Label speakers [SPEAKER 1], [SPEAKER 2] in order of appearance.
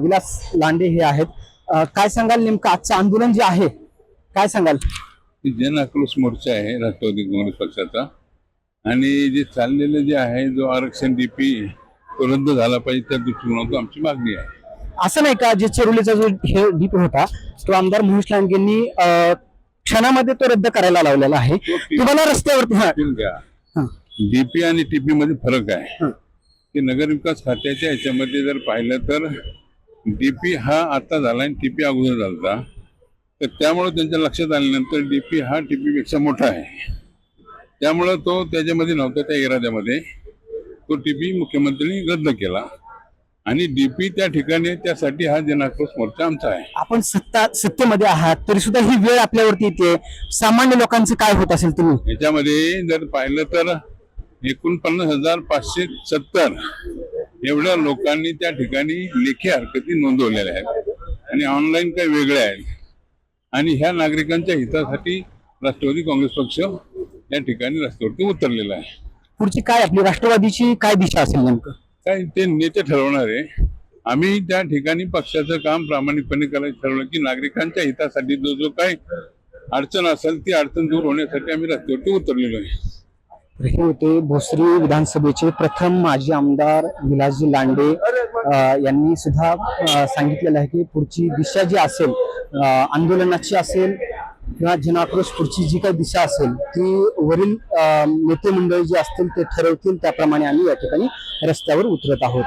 [SPEAKER 1] विलास लांडे हे आहेत. काय सांगाल नेमकं आजचं आंदोलन जे आहे काय सांगाल?
[SPEAKER 2] जन आक्रोश मोर्चा आहे राष्ट्रवादी काँग्रेस पक्षाचा आणि जे चाललेलं जे आहे जो आरक्षण डीपी तो रद्द झाला पाहिजे त्या दृष्टिकोनातून आमची मागणी आहे.
[SPEAKER 1] असं नाही का जे चेरोलीचा जो हे डीप होता तो आमदार मोहिश लांडेंनी क्षणामध्ये तो रद्द करायला लावलेला आहे. तुम्हाला रस्त्यावरती
[SPEAKER 2] डीपी आणि टीपी मध्ये फरक आहे की नगरविकास खात्याच्या ह्याच्यामध्ये जर पाहिलं तर डीपी हा आता झाला आणि टीपी अगोदर झाला, तर त्यामुळे त्यांच्या लक्षात आल्यानंतर डीपी हा टीपी पेक्षा मोठा आहे, त्यामुळे तो त्याच्यामध्ये नव्हता. त्या इराद्यामध्ये तो टीपी मुख्यमंत्र्यांनी रद्द केला आणि डीपी त्या ठिकाणी, त्यासाठी हा जनाक्रोश मोर्चा आमचा आहे.
[SPEAKER 1] आपण सत्तेमध्ये आहात तरी सुद्धा ही वेळ आपल्यावरती येते. सामान्य लोकांचं काय होत असेल? तुम्ही
[SPEAKER 2] याच्यामध्ये जर पाहिलं तर 49,570 एवढ्या लोकांनी त्या ठिकाणी लेखी हरकती नोंदवलेल्या आहेत आणि ऑनलाईन काही वेगळ्या आहेत आणि ह्या नागरिकांच्या हितासाठी राष्ट्रवादी काँग्रेस पक्ष या ठिकाणी रस्त्यावरती उतरलेला आहे.
[SPEAKER 1] पुढची काय आपली राष्ट्रवादीची काय दिशा असेल नेमकं?
[SPEAKER 2] काय ते नेते ठरवणार आहे. आम्ही त्या ठिकाणी पक्षाचं काम प्रामाणिकपणे करायचं ठरवलं की नागरिकांच्या हितासाठी जो काही अडचण असेल ती अडचण दूर होण्यासाठी आम्ही रस्त्यावरती उतरलेलो आहे.
[SPEAKER 1] हे होते भोसरी विधानसभेचे प्रथम माजी आमदार विलासजी लांडे यांनी सुद्धा सांगितलेलं आहे की पुढची दिशा जी असेल आंदोलनाची असेल किंवा जनाक्रोश पुढची जी काही दिशा असेल ती वरील नेते मंडळी जे असतील ते ठरवतील, त्याप्रमाणे आम्ही या ठिकाणी रस्त्यावर उतरत आहोत.